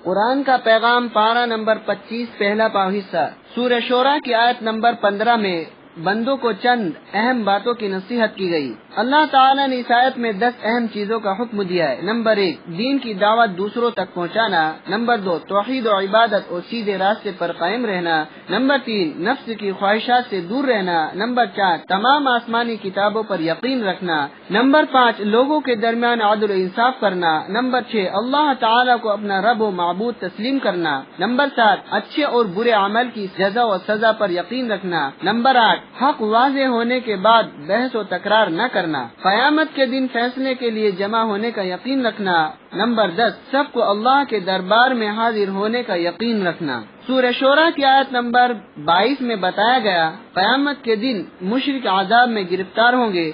قرآن کا پیغام پارہ نمبر 25 پہلا پاو حصہ سورہ شورى کی آیت نمبر 15 میں بندوں کو چند اہم باتوں کی نصیحت کی گئی۔ اللہ تعالیٰ نے اس آیت میں 10 اہم چیزوں کا حکم دیا ہے۔ نمبر 1 دین کی دعوت دوسروں تک پہنچانا۔ نمبر 2 توحید و عبادت اور سیدھے راستے پر قائم رہنا۔ نمبر 3 نفس کی خواہشات سے دور رہنا۔ نمبر 4 تمام آسمانی کتابوں پر یقین رکھنا۔ نمبر 5 لوگوں کے درمیان عدل و انصاف کرنا۔ نمبر 6 اللہ تعالیٰ کو اپنا رب و معبود تسلیم کرنا۔ نمبر 7 اچھے اور برے عمل کی جزا و سزا پر یقین رکھنا۔ نمبر 8 حق واضح ہونے کے بعد بحث و تکرار نہ کرنا۔ قیامت کے دن فیصلے کے لیے جمع ہونے کا یقین رکھنا۔ نمبر 10 سب کو اللہ کے دربار میں حاضر ہونے کا یقین رکھنا۔ سورہ شورى کی آیت نمبر 22 میں بتایا گیا قیامت کے دن مشرک عذاب میں گرفتار ہوں گے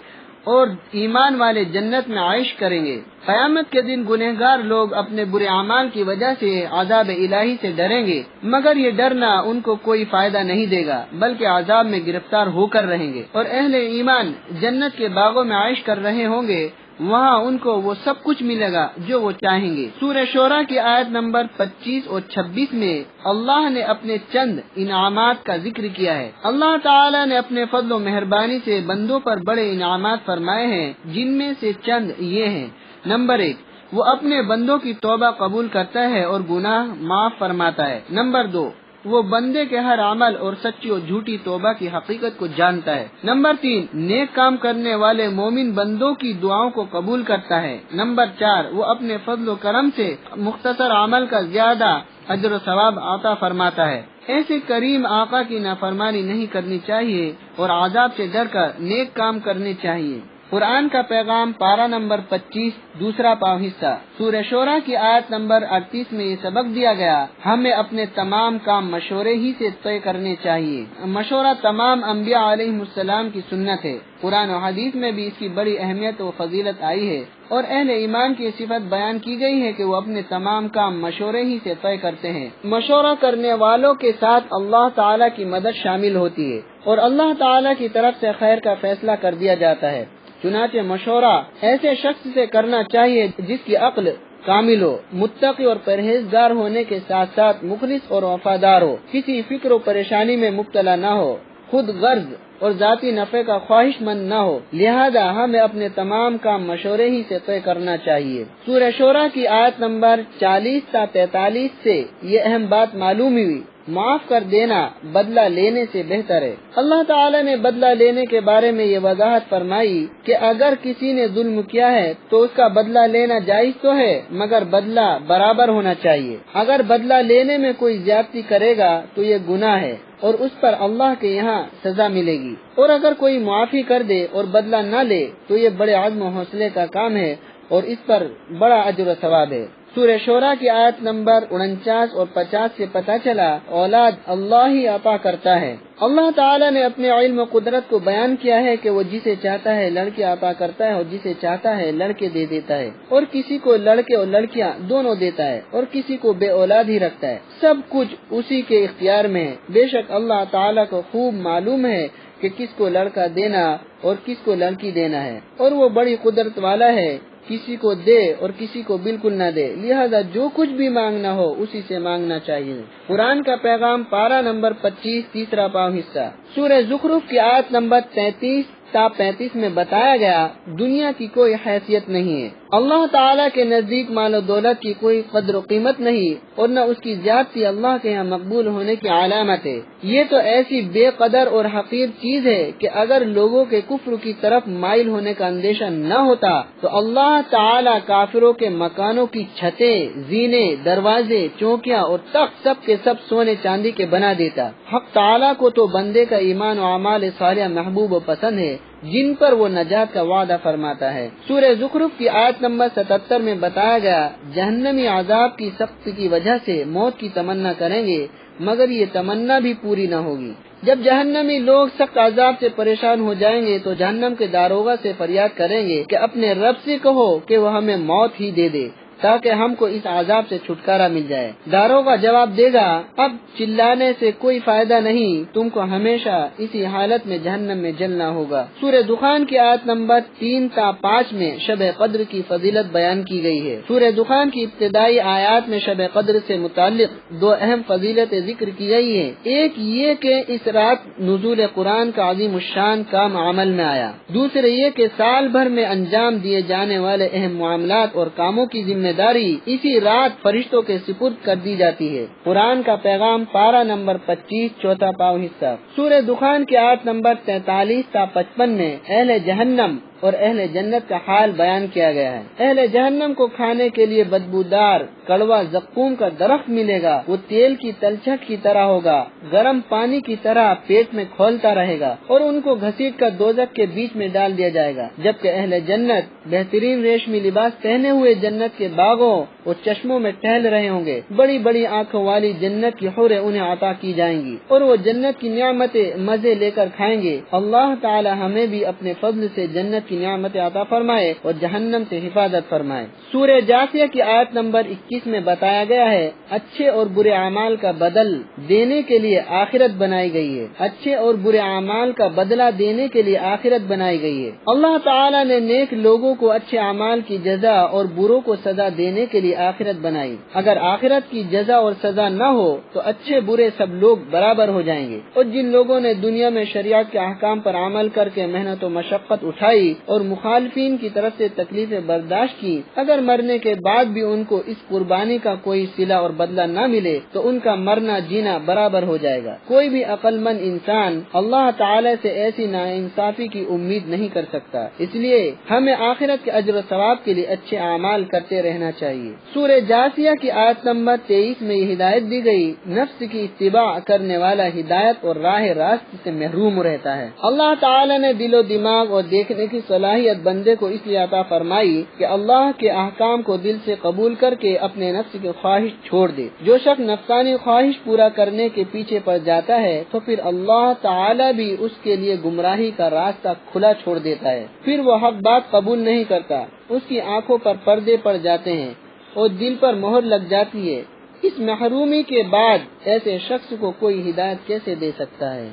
اور ایمان والے جنت میں عیش کریں گے۔ قیامت کے دن گنہگار لوگ اپنے برے اعمال کی وجہ سے عذاب الہی سے ڈریں گے، مگر یہ ڈرنا ان کو کوئی فائدہ نہیں دے گا بلکہ عذاب میں گرفتار ہو کر رہیں گے۔ اور اہل ایمان جنت کے باغوں میں عیش کر رہے ہوں گے، وہاں ان کو وہ سب کچھ ملے گا جو وہ چاہیں گے۔ سورہ شورى کی آیت نمبر 25 اور 26 میں اللہ نے اپنے چند انعامات کا ذکر کیا ہے۔ اللہ تعالیٰ نے اپنے فضل و مہربانی سے بندوں پر بڑے انعامات فرمائے ہیں، جن میں سے چند یہ ہیں۔ نمبر 1 وہ اپنے بندوں کی توبہ قبول کرتا ہے اور گناہ معاف فرماتا ہے۔ نمبر 2 وہ بندے کے ہر عمل اور سچی اور جھوٹی توبہ کی حقیقت کو جانتا ہے۔ نمبر 3 نیک کام کرنے والے مومن بندوں کی دعاؤں کو قبول کرتا ہے۔ نمبر 4 وہ اپنے فضل و کرم سے مختصر عمل کا زیادہ اجر و ثواب عطا فرماتا ہے۔ ایسے کریم آقا کی نافرمانی نہیں کرنی چاہیے اور عذاب سے ڈر کر نیک کام کرنے چاہیے۔ قرآن کا پیغام پارہ نمبر 25 دوسرا پاو حصہ سورہ شورى کی آیت نمبر 38 میں یہ سبق دیا گیا ہمیں اپنے تمام کام مشورے ہی سے طے کرنے چاہیے۔ مشورہ تمام انبیاء علیہ السلام کی سنت ہے۔ قرآن و حدیث میں بھی اس کی بڑی اہمیت و فضیلت آئی ہے اور اہل ایمان کی صفت بیان کی گئی ہے کہ وہ اپنے تمام کام مشورے ہی سے طے کرتے ہیں۔ مشورہ کرنے والوں کے ساتھ اللہ تعالیٰ کی مدد شامل ہوتی ہے اور اللہ تعالیٰ کی طرف سے خیر کا فیصلہ کر دیا جاتا ہے۔ چنانچہ مشورہ ایسے شخص سے کرنا چاہیے جس کی عقل کامل ہو، متقی اور پرہیزگار ہونے کے ساتھ ساتھ مخلص اور وفادار ہو، کسی فکر و پریشانی میں مبتلا نہ ہو، خود غرض اور ذاتی نفع کا خواہش مند نہ ہو، لہذا ہمیں اپنے تمام کام مشورے ہی سے طے کرنا چاہیے۔ سورہ شورى کی آیت نمبر 40 تا 43 سے یہ اہم بات معلوم ہوئی معاف کر دینا بدلہ لینے سے بہتر ہے۔ اللہ تعالیٰ نے بدلہ لینے کے بارے میں یہ وضاحت فرمائی کہ اگر کسی نے ظلم کیا ہے تو اس کا بدلہ لینا جائز تو ہے، مگر بدلہ برابر ہونا چاہیے۔ اگر بدلہ لینے میں کوئی زیادتی کرے گا تو یہ گناہ ہے اور اس پر اللہ کے یہاں سزا ملے گی، اور اگر کوئی معافی کر دے اور بدلہ نہ لے تو یہ بڑے عزم و حوصلے کا کام ہے اور اس پر بڑا اجر و ثواب ہے۔ سورہ شورى کی آیت نمبر 49 اور 50 سے پتہ چلا اولاد اللہ ہی عطا کرتا ہے۔ اللہ تعالیٰ نے اپنے علم و قدرت کو بیان کیا ہے کہ وہ جسے چاہتا ہے لڑکے عطا کرتا ہے اور جسے چاہتا ہے لڑکے دے دیتا ہے، اور کسی کو لڑکے اور لڑکیاں دونوں دیتا ہے اور کسی کو بے اولاد ہی رکھتا ہے۔ سب کچھ اسی کے اختیار میں ہے۔ بے شک اللہ تعالیٰ کو خوب معلوم ہے کہ کس کو لڑکا دینا اور کس کو لڑکی دینا ہے، اور وہ بڑی قدرت والا ہے، کسی کو دے اور کسی کو بالکل نہ دے، لہذا جو کچھ بھی مانگنا ہو اسی سے مانگنا چاہیے۔ قرآن کا پیغام پارہ نمبر 25 تیسرا پاو حصہ سورہ زخرف کی آیت نمبر 33 تا 35 میں بتایا گیا دنیا کی کوئی حیثیت نہیں ہے۔ اللہ تعالیٰ کے نزدیک مال و دولت کی کوئی قدر و قیمت نہیں اور نہ اس کی زیادتی اللہ کے یہاں مقبول ہونے کی علامت ہے۔ یہ تو ایسی بے قدر اور حقیر چیز ہے کہ اگر لوگوں کے کفر کی طرف مائل ہونے کا اندیشہ نہ ہوتا تو اللہ تعالیٰ کافروں کے مکانوں کی چھتیں، زینے، دروازے، چوکیاں اور تخت سب کے سب سونے چاندی کے بنا دیتا۔ حق تعالیٰ کو تو بندے کا ایمان و اعمال صالحہ محبوب و پسند ہے جن پر وہ نجات کا وعدہ فرماتا ہے۔ سورہ زخرف کی آیت نمبر 77 میں بتایا گیا جہنمی عذاب کی سختی کی وجہ سے موت کی تمنا کریں گے، مگر یہ تمنا بھی پوری نہ ہوگی۔ جب جہنمی لوگ سخت عذاب سے پریشان ہو جائیں گے تو جہنم کے داروغہ سے فریاد کریں گے کہ اپنے رب سے کہو کہ وہ ہمیں موت ہی دے دے تاکہ ہم کو اس عذاب سے چھٹکارا مل جائے۔ داروغہ جواب دے گا، اب چلانے سے کوئی فائدہ نہیں، تم کو ہمیشہ اسی حالت میں جہنم میں جلنا ہوگا۔ سورہ دخان کی آیت نمبر 3 تا 5 میں شب قدر کی فضیلت بیان کی گئی ہے۔ سورہ دخان کی ابتدائی آیات میں شب قدر سے متعلق 2 اہم فضیلتیں ذکر کی گئی ہیں۔ ایک یہ کہ اس رات نزول قرآن کا عظیم الشان کام عمل میں آیا، دوسرے یہ کہ سال بھر میں انجام دیے جانے والے اہم معاملات اور کاموں کی ذمہ داری اسی رات فرشتوں کے سپرد کر دی جاتی ہے۔ قرآن کا پیغام پارہ نمبر 25 چوتھا پاؤ حصہ۔ سورہ دخان کی آیت نمبر 43 تا 55 میں اہل جہنم اور اہل جنت کا حال بیان کیا گیا ہے۔ اہل جہنم کو کھانے کے لیے بدبودار کڑوا زقوم کا درخت ملے گا، وہ تیل کی تلچھٹ کی طرح ہوگا، گرم پانی کی طرح پیٹ میں کھولتا رہے گا اور ان کو گھسیٹ کر دوزخ کے بیچ میں ڈال دیا جائے گا، جبکہ اہل جنت بہترین ریشمی لباس پہنے ہوئے جنت کے باغوں اور چشموں میں ٹہل رہے ہوں گے۔ بڑی بڑی آنکھوں والی جنت کی حوریں انہیں عطا کی جائیں گی اور وہ جنت کی نعمتیں مزے لے کر کھائیں گے۔ اللہ تعالی ہمیں بھی اپنے فضل سے جنت کی نعمت عطا فرمائے اور جہنم سے حفاظت فرمائے۔ سورہ جاثیہ کی آیت نمبر 21 میں بتایا گیا ہے، اچھے اور برے اعمال کا بدل دینے کے لیے آخرت بنائی گئی ہے۔ اچھے اور برے اعمال کا بدلہ دینے کے لیے آخرت بنائی گئی ہے۔ اللہ تعالیٰ نے نیک لوگوں کو اچھے اعمال کی جزا اور بروں کو سزا دینے کے لیے آخرت بنائی۔ اگر آخرت کی جزا اور سزا نہ ہو تو اچھے برے سب لوگ برابر ہو جائیں گے، اور جن لوگوں نے دنیا میں شریعت کے احکام پر عمل کر کے محنت و مشقت اٹھائی اور مخالفین کی طرف سے تکلیفیں برداشت کی، اگر مرنے کے بعد بھی ان کو اس قربانی کا کوئی صلہ اور بدلہ نہ ملے تو ان کا مرنا جینا برابر ہو جائے گا۔ کوئی بھی عقل مند انسان اللہ تعالی سے ایسی ناانصافی کی امید نہیں کر سکتا، اس لیے ہمیں آخرت کے اجر و ثواب کے لیے اچھے اعمال کرتے رہنا چاہیے۔ سورہ جاثیہ کی آیت نمبر 23 میں یہ ہدایت دی گئی، نفس کی اتباع کرنے والا ہدایت اور راہ راست سے محروم رہتا ہے۔ اللہ تعالی نے دل و دماغ اور دیکھنے کی صلاحیت بندے کو اس لیے عطا فرمائی کہ اللہ کے احکام کو دل سے قبول کر کے اپنے نفس کی خواہش چھوڑ دے۔ جو شخص نفسانی خواہش پورا کرنے کے پیچھے پڑ جاتا ہے تو پھر اللہ تعالی بھی اس کے لیے گمراہی کا راستہ کھلا چھوڑ دیتا ہے، پھر وہ حق بات قبول نہیں کرتا، اس کی آنکھوں پر پردے پڑ جاتے ہیں اور دل پر مہر لگ جاتی ہے۔ اس محرومی کے بعد ایسے شخص کو کوئی ہدایت کیسے دے سکتا ہے؟